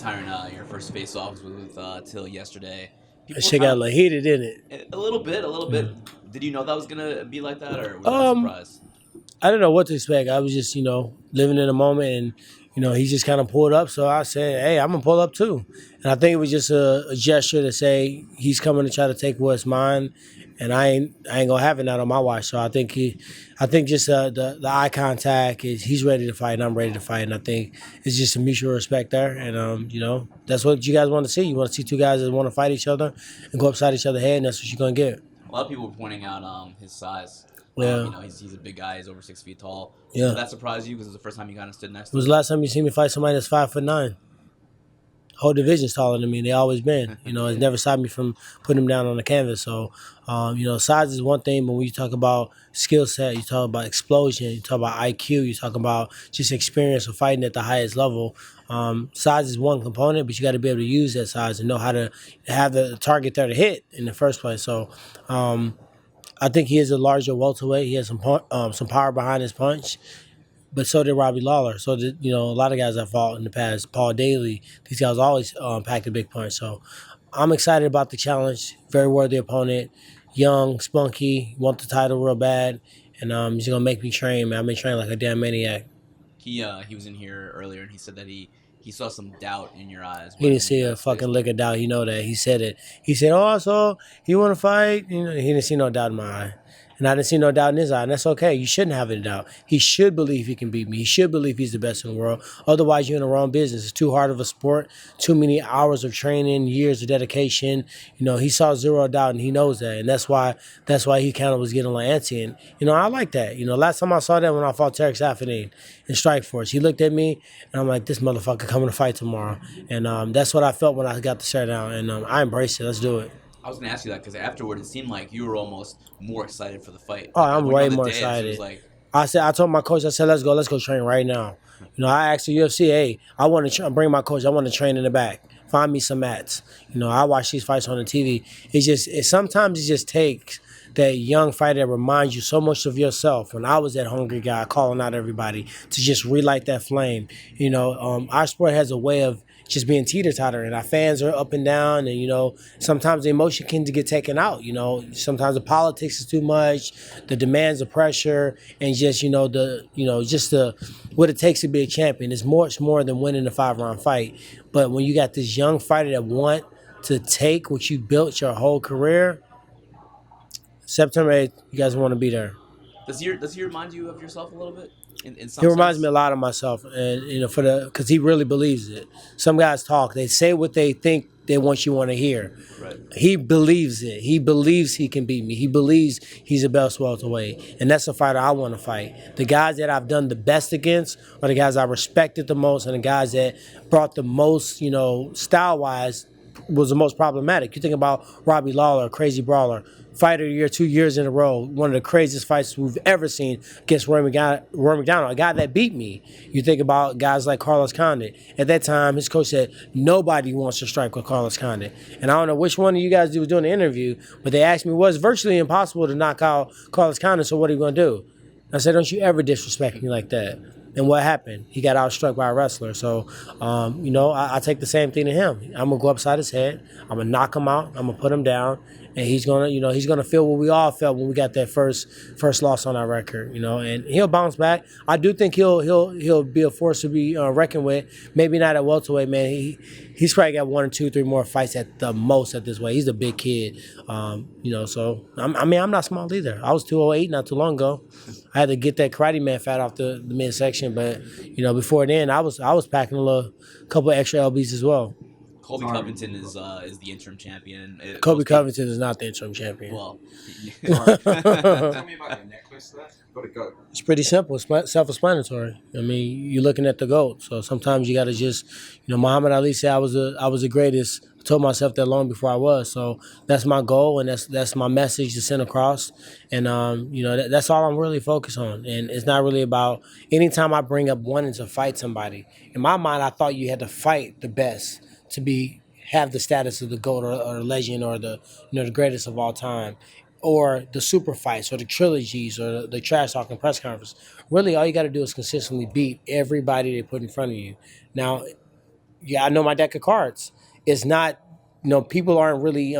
Tyron, your first face-off was with Till yesterday. That People were shit kind got like heated in it. of a little bit, a little Yeah. bit. Did you know that was gonna be like that, or was that a Um, surprise? I didn't know what to expect. I was just, living in the moment, and he just kind of pulled up. So I said, "Hey, I'm gonna pull up too." And I think it was just a gesture to say he's coming to try to take what's mine, and I ain't gonna have it out on my watch. So I think just the eye contact is he's ready to fight, and I'm ready to fight, and I think it's just a mutual respect there. And that's what you guys want to see. You want to see two guys that want to fight each other and go upside each other's head, and that's what you're gonna get. A lot of people were pointing out his size. Yeah, He's a big guy. He's over 6 feet tall. Did yeah. that surprise you? Because it was the first time you kind of stood next When to was him. the last time you seen me fight somebody that's 5'9"? Whole division's taller than me. They always been. It's never stopped me from putting them down on the canvas. So, size is one thing, but when you talk about skill set, you talk about explosion, you talk about IQ, you talk about just experience of fighting at the highest level. Size is one component, but you got to be able to use that size and know how to have the target there to hit in the first place. So, I think he is a larger welterweight. He has some power behind his punch. But so did Robbie Lawler. So did a lot of guys I fought in the past. Paul Daly. These guys always packed a big punch. So I'm excited about the challenge. Very worthy opponent. Young, spunky, want the title real bad, and he's gonna make me train. Man, I've been training like a damn maniac. He was in here earlier, and he said that he saw some doubt in your eyes. He When didn't see you a guys fucking faced lick of doubt. You know that. He said it. He said, "Oh, so you want to fight?" He didn't see no doubt in my eye. And I didn't see no doubt in his eye, and that's okay. You shouldn't have any doubt. He should believe he can beat me. He should believe he's the best in the world. Otherwise, you're in the wrong business. It's too hard of a sport, too many hours of training, years of dedication. He saw zero doubt, and he knows that, and that's why he kind of was getting like antsy. And I like that. Last time I saw that when I fought Tarek Saffiedine in Strike Force, he looked at me, and I'm like, this motherfucker coming to fight tomorrow, and that's what I felt when I got the stare down, and I embraced it. Let's do it. I was gonna ask you that because afterward it seemed like you were almost more excited for the fight. Oh, I'm When you're way on the more dais, it was excited. like, I told my coach, I said, let's go train right now. I asked the UFC, hey, I want to bring my coach. I want to train in the back. Find me some mats. I watch these fights on the TV. Sometimes it just takes that young fighter that reminds you so much of yourself. When I was that hungry guy calling out everybody to just relight that flame. Our sport has a way of just being teeter-totter, and our fans are up and down, and sometimes the emotion can get taken out. Sometimes the politics is too much, the demands of pressure, and just the what it takes to be a champion is much more than winning a 5-round fight. But when you got this young fighter that want to take what you built your whole career, September 8th, you guys want to be there. does he remind you of yourself a little bit in He some reminds me sense? a lot of myself, and because he really believes it. Some guys talk; they say what they think they want you want to hear. Right. He believes it. He believes he can beat me. He believes he's the best welterweight, and that's the fighter I want to fight. The guys that I've done the best against are the guys I respected the most, and the guys that brought the most, style wise, was the most problematic. You think about Robbie Lawler, crazy brawler, fighter of the year 2 years in a row, one of the craziest fights we've ever seen against Roy McDonald, a guy that beat me. You think about guys like Carlos Condit. At that time, his coach said, nobody wants to strike with Carlos Condit. And I don't know which one of you guys was doing the interview, but they asked me, was virtually impossible to knock out Carlos Condit, so what are you going to do? I said, don't you ever disrespect me like that. And what happened? He got outstruck by a wrestler. So, I take the same thing to him. I'm going to go upside his head. I'm going to knock him out. I'm going to put him down. And he's going to feel what we all felt when we got that first loss on our record, and he'll bounce back. I do think he'll be a force to be reckoned with. Maybe not at welterweight, man. He's probably got 1 or 2, 3 more fights at the most at this weight. He's a big kid, so I'm not small either. I was 208 not too long ago. I had to get that Karate Man fat off the midsection, but before then I was packing a couple extra lbs as well. Colby Covington is the interim champion. Colby Covington is not the interim champion. Well, Tell me about your necklace there. Gotta go. It's pretty simple. It's self-explanatory. I mean, you're looking at the GOAT. So sometimes you got to just, Muhammad Ali said I was the greatest. I told myself that long before I was. So that's my goal, and that's my message to send across. And that's all I'm really focused on. And it's not really about anytime I bring up wanting to fight somebody. In my mind, I thought you had to fight the best to have the status of the GOAT or the legend or the the greatest of all time, or the super fights or the trilogies or the trash talking press conference. Really, all you got to do is consistently beat everybody they put in front of you. Now, yeah, I know my deck of cards. It's not, people aren't really,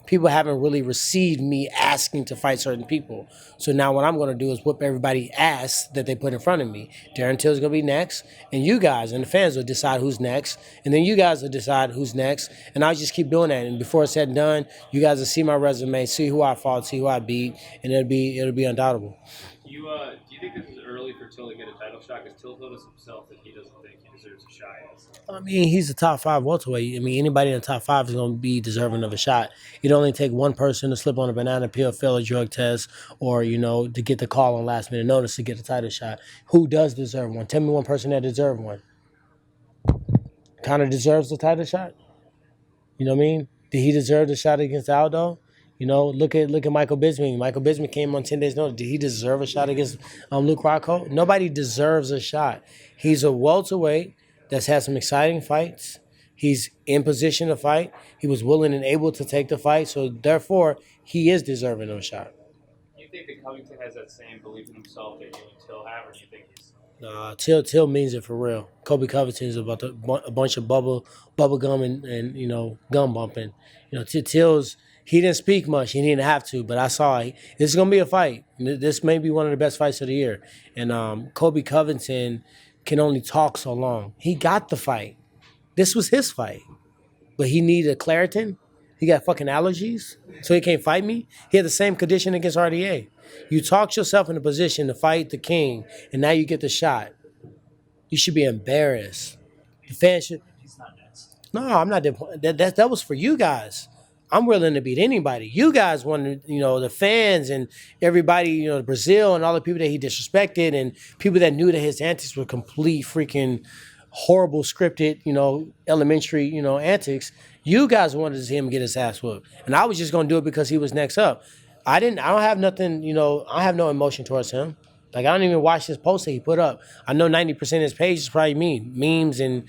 people haven't really received me asking to fight certain people. So now what I'm going to do is whoop everybody ass that they put in front of me. Darren Till's going to be next, and you guys and the fans will decide who's next, and then you guys will decide who's next, and I'll just keep doing that. And before it's said and done, you guys will see my resume, see who I fought, see who I beat, and it'll be undoubtable. Do you think this is early for Till to get a title shot? Because Till told us himself that he doesn't think he deserves a shot yet. I mean, he's a top 5 welterweight. I mean, anybody in the top 5 is going to be deserving of a shot. It'd only take one person to slip on a banana peel, fail a drug test, or, to get the call on last minute notice to get a title shot. Who does deserve one? Tell me one person that deserves one. Kind of deserves the title shot? You know what I mean? Did he deserve the shot against Aldo? Look at Michael Bisping. Michael Bisping came on 10 days' notice. Did he deserve a shot against Luke Rockhold? Nobody deserves a shot. He's a welterweight that's had some exciting fights. He's in position to fight. He was willing and able to take the fight, so therefore he is deserving of a shot. Do you think that Covington has that same belief in himself that you and Till have, or do you think he's... Till means it for real. Colby Covington is about a bunch of bubble gum and gum bumping. Till's, he didn't speak much. He didn't have to, but I saw this is gonna be a fight. This may be one of the best fights of the year. And Colby Covington can only talk so long. He got the fight. This was his fight, but he needed a Claritin. He got fucking allergies, so he can't fight me. He had the same condition against RDA. You talked yourself in a position to fight the king, and now you get the shot. You should be embarrassed. The fans should. He's not next. No, I'm not. That was for you guys. I'm willing to beat anybody. You guys wanted, the fans and everybody, Brazil and all the people that he disrespected and people that knew that his antics were complete freaking horrible scripted, elementary, antics. You guys wanted to see him get his ass whooped. And I was just going to do it because he was next up. I don't have nothing, I have no emotion towards him. Like, I don't even watch his post that he put up. I know 90% of his page is probably me, memes and,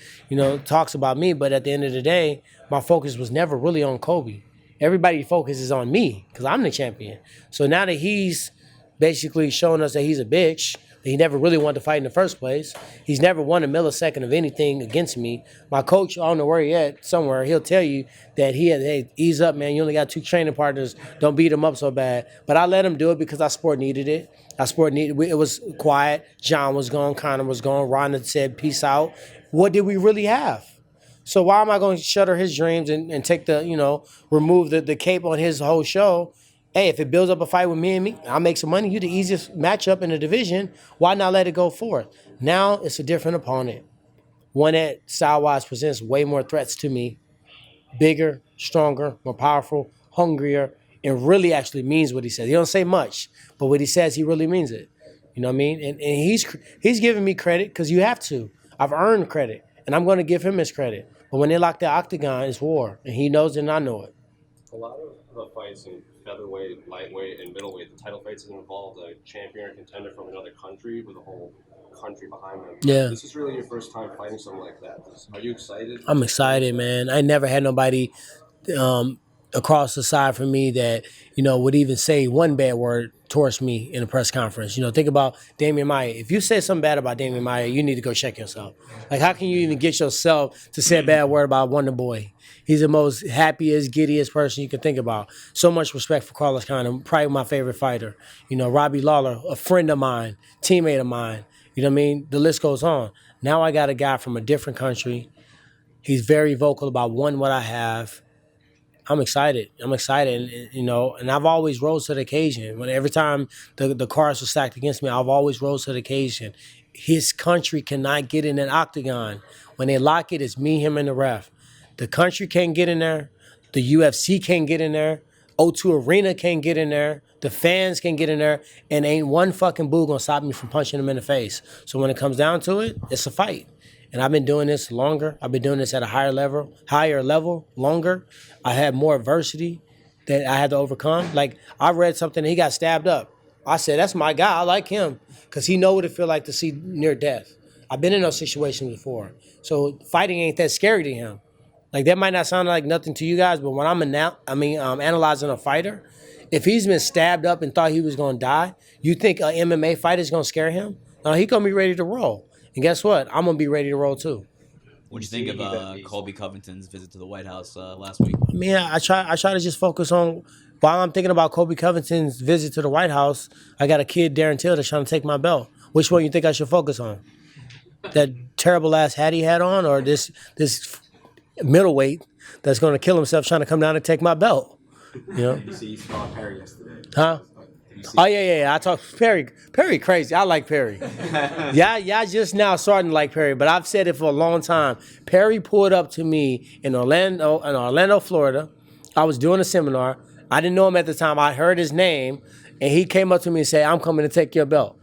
talks about me. But at the end of the day, my focus was never really on Kobe. Everybody's focus is on me because I'm the champion. So now that he's basically showing us that he's a bitch, that he never really wanted to fight in the first place, he's never won a millisecond of anything against me. My coach, I don't know where he at, somewhere, he'll tell you that hey, ease up, man. You only got 2 training partners. Don't beat him up so bad. But I let him do it because our sport needed it. It was quiet. John was gone. Connor was gone. Ron had said, peace out. What did we really have? So why am I going to shutter his dreams and take remove the cape on his whole show? Hey, if it builds up a fight with me, I'll make some money. You're the easiest matchup in the division. Why not let it go forth? Now it's a different opponent. One that style-wise presents way more threats to me. Bigger, stronger, more powerful, hungrier, and really actually means what he says. He don't say much, but what he says, he really means it. You know what I mean? And he's giving me credit because you have to. I've earned credit. And I'm going to give him his credit. But when they lock the octagon, it's war. And he knows it and I know it. A lot of the fights in featherweight, lightweight, and middleweight, the title fights have involved a champion or contender from another country with a whole country behind them. Yeah. This is really your first time fighting someone like that. Are you excited? I'm excited, man. I never had nobody across the side from me that, would even say one bad word towards me in a press conference. Think about Damian Maia. If you say something bad about Damian Maia, you need to go check yourself. Like, how can you even get yourself to say a bad word about Wonder Boy? He's the most happiest, giddiest person you can think about. So much respect for Carlos Condit, probably my favorite fighter. Robbie Lawler, a friend of mine, teammate of mine. You know what I mean? The list goes on. Now I got a guy from a different country. He's very vocal about what I have. I'm excited, and I've always rose to the occasion. Every time the cards were stacked against me, I've always rose to the occasion. His country cannot get in an octagon. When they lock it, it's me, him, and the ref. The country can't get in there. The UFC can't get in there. O2 Arena can't get in there. The fans can get in there, and ain't one fucking boo gonna stop me from punching him in the face. So when it comes down to it, it's a fight. And I've been doing this longer. I've been doing this at a higher level, longer. I had more adversity that I had to overcome. Like, I read something, he got stabbed up. I said, that's my guy. I like him because he know what it feel like to see near death. I've been in those situations before. So fighting ain't that scary to him. Like, that might not sound like nothing to you guys, but when I'm analyzing a fighter, if he's been stabbed up and thought he was going to die, you think an MMA fight is going to scare him? No, he going to be ready to roll. And guess what? I'm going to be ready to roll too. What'd you think of Colby Covington's visit to the White House last week? I mean, I try to just focus on, while I'm thinking about Colby Covington's visit to the White House, I got a kid, Darren Till, that's trying to take my belt. Which one you think I should focus on? That terrible ass hat he had on, or this middleweight that's going to kill himself trying to come down and take my belt? You know? Did you see Scott Perry yesterday? Huh? Oh yeah. I talked Perry. Perry crazy. I like Perry. Yeah, just now starting to like Perry, but I've said it for a long time. Perry pulled up to me in Orlando, Florida. I was doing a seminar. I didn't know him at the time. I heard his name, and he came up to me and said, "I'm coming to take your belt."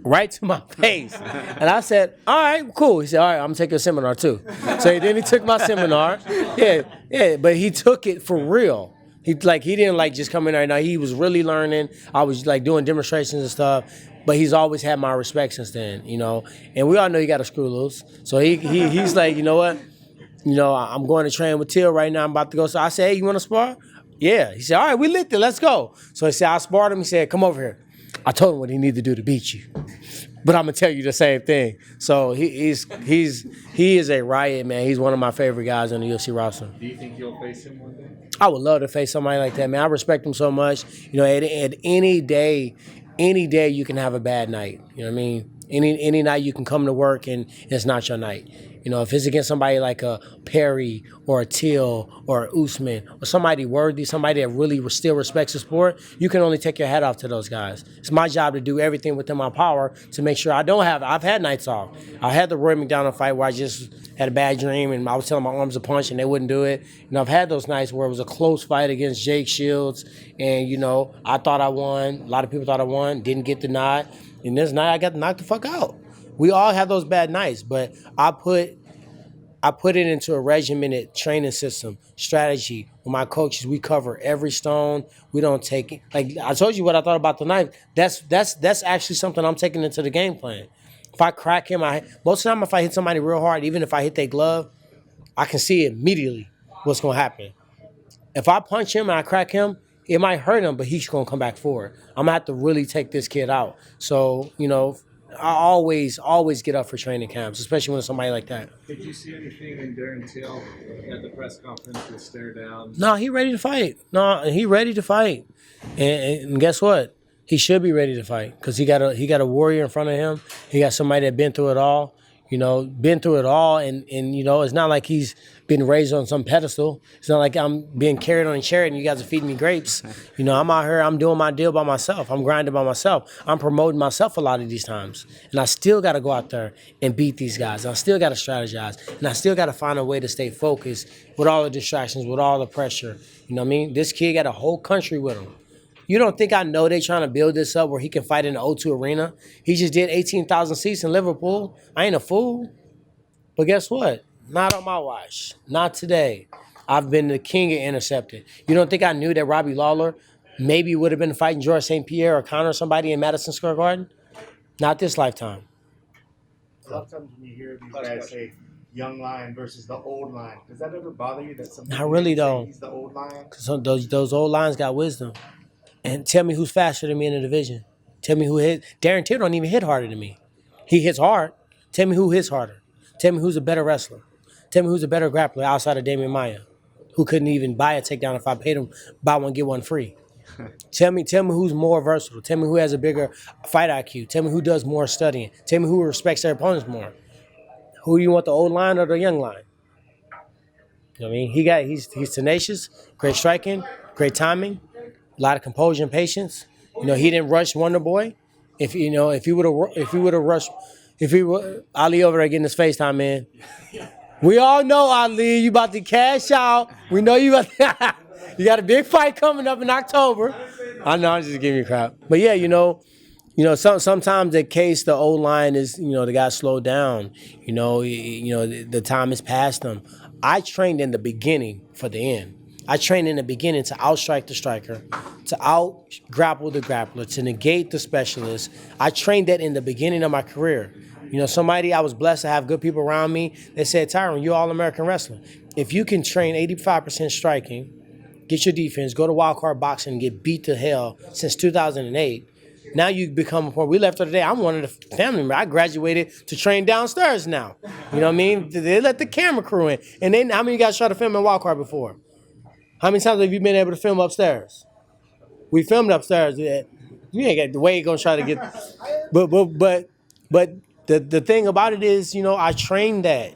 Right to my face. And I said, all right, cool. He said, all right, I'm going to take your seminar too. So then he took my seminar. Yeah, but he took it for real. He didn't just come in there. Now he was really learning. I was doing demonstrations and stuff, but he's always had my respect since then, you know. And we all know you got to screw loose. So he's like, you know what? You know, I'm going to train with Till right now. I'm about to go. So I said, hey, you want to spar? Yeah. He said, all right, we lit it. Let's go. So he said, I sparred him. He said, come over here. I told him what he needed to do to beat you, but I'm gonna tell you the same thing. So he is a riot, man. He's one of my favorite guys on the UFC roster. Do you think you'll face him one day? I would love to face somebody like that, man. I respect him so much. You know, at any day you can have a bad night. You know what I mean? Any night you can come to work and it's not your night. You know, if it's against somebody like a Perry or a Till or a Usman or somebody worthy, somebody that really still respects the sport, you can only take your hat off to those guys. It's my job to do everything within my power to make sure I've had nights off. I had the Roy McDonald fight where I just had a bad dream and I was telling my arms to punch and they wouldn't do it. You know, I've had those nights where it was a close fight against Jake Shields and, you know, I thought I won. A lot of people thought I won, didn't get the nod. And this night I got knocked the fuck out. We all have those bad nights, but I put it into a regimented training system, strategy. With my coaches, we cover every stone. We don't take it. Like I told you what I thought about the knife. That's actually something I'm taking into the game plan. If I crack him, most of the time if I hit somebody real hard, even if I hit their glove, I can see immediately what's going to happen. If I punch him and I crack him, it might hurt him, but he's going to come back forward. I'm going to have to really take this kid out. So, you know, I always get up for training camps, especially when it's somebody like that. Did you see anything in Darren Till at the press conference with stare down? No, he ready to fight. And guess what? He should be ready to fight because he got a warrior in front of him. He got somebody that been through it all. You know, and you know, it's not like he's been raised on some pedestal. It's not like I'm being carried on a chariot and you guys are feeding me grapes. You know, I'm out here, I'm doing my deal by myself. I'm grinding by myself. I'm promoting myself a lot of these times. And I still got to go out there and beat these guys. I still got to strategize. And I still got to find a way to stay focused with all the distractions, with all the pressure. You know what I mean? This kid got a whole country with him. You don't think I know they trying to build this up where he can fight in the O2 Arena? He just did 18,000 seats in Liverpool. I ain't a fool. But guess what? Not on my watch. Not today. I've been the king of intercepted. You don't think I knew that Robbie Lawler maybe would have been fighting George St. Pierre or Conor somebody in Madison Square Garden? Not this lifetime. A lot of times when you hear these guys say young lion versus the old lion, does that ever bother you that some I really don't. he's the old lion? Because those old lions got wisdom. And tell me who's faster than me in the division. Tell me who hit. Darren Till don't even hit harder than me. He hits hard. Tell me who hits harder. Tell me who's a better wrestler. Tell me who's a better grappler outside of Damian Maia, who couldn't even buy a takedown if I paid him buy one, get one free. Tell me who's more versatile. Tell me who has a bigger fight IQ. Tell me who does more studying. Tell me who respects their opponents more. Who do you want, the old lion or the young lion? You know what I mean? He's tenacious, great striking, great timing. A lot of composure and patience. You know, he didn't rush Wonder Boy. If he would have rushed, Ali over there getting his FaceTime, man. We all know Ali, you about to cash out. We know you you got a big fight coming up in October. I know, I'm just giving you crap. But yeah, sometimes the old line is, the guy slowed down. The time has passed him. I trained in the beginning for the end. I trained in the beginning to outstrike the striker, to out-grapple the grappler, to negate the specialist. I trained that in the beginning of my career. I was blessed to have good people around me. They said, Tyron, you're All-American wrestler. If you can train 85% striking, get your defense, go to wild card boxing and get beat to hell since 2008, Now you become a part. We left her today. I'm one of the family members. I graduated to train downstairs now. You know what I mean? They let the camera crew in. And then how many guys tried to film in Wildcard before? How many times have you been able to film upstairs? We filmed upstairs. You ain't got the way you gonna try to get. But the thing about it is, I trained that.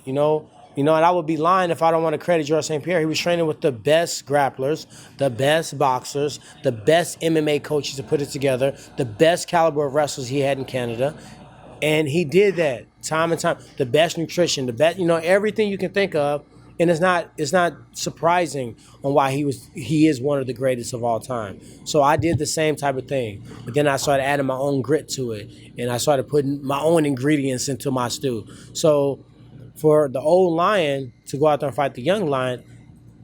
And I would be lying if I don't want to credit George St. Pierre. He was training with the best grapplers, the best boxers, the best MMA coaches to put it together, the best caliber of wrestlers he had in Canada. And he did that time and time. The best nutrition, the best, everything you can think of. And it's not surprising on why he is one of the greatest of all time. So I did the same type of thing. But then I started adding my own grit to it. And I started putting my own ingredients into my stew. So for the old lion to go out there and fight the young lion,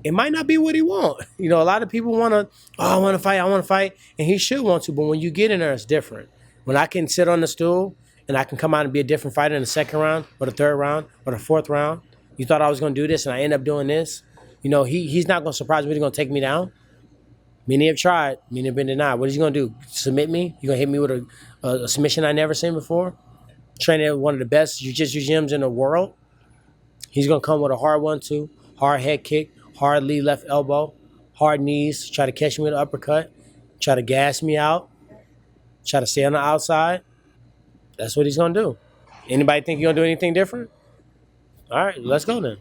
it might not be what he want. A lot of people want to, I want to fight, and he should want to. But when you get in there, it's different. When I can sit on the stool and I can come out and be a different fighter in the second round or the third round or the fourth round, you thought I was going to do this and I end up doing this, he's not going to surprise me. He's going to take me down. Many have tried. Many have been denied. What is he going to do? Submit me? You going to hit me with a submission I never seen before? Training at one of the best jiu-jitsu gyms in the world. He's going to come with a hard 1-2, hard head kick, hard lead left elbow, hard knees, try to catch me with an uppercut, try to gas me out, try to stay on the outside. That's what he's going to do. Anybody think he's going to do anything different? All right, let's go then.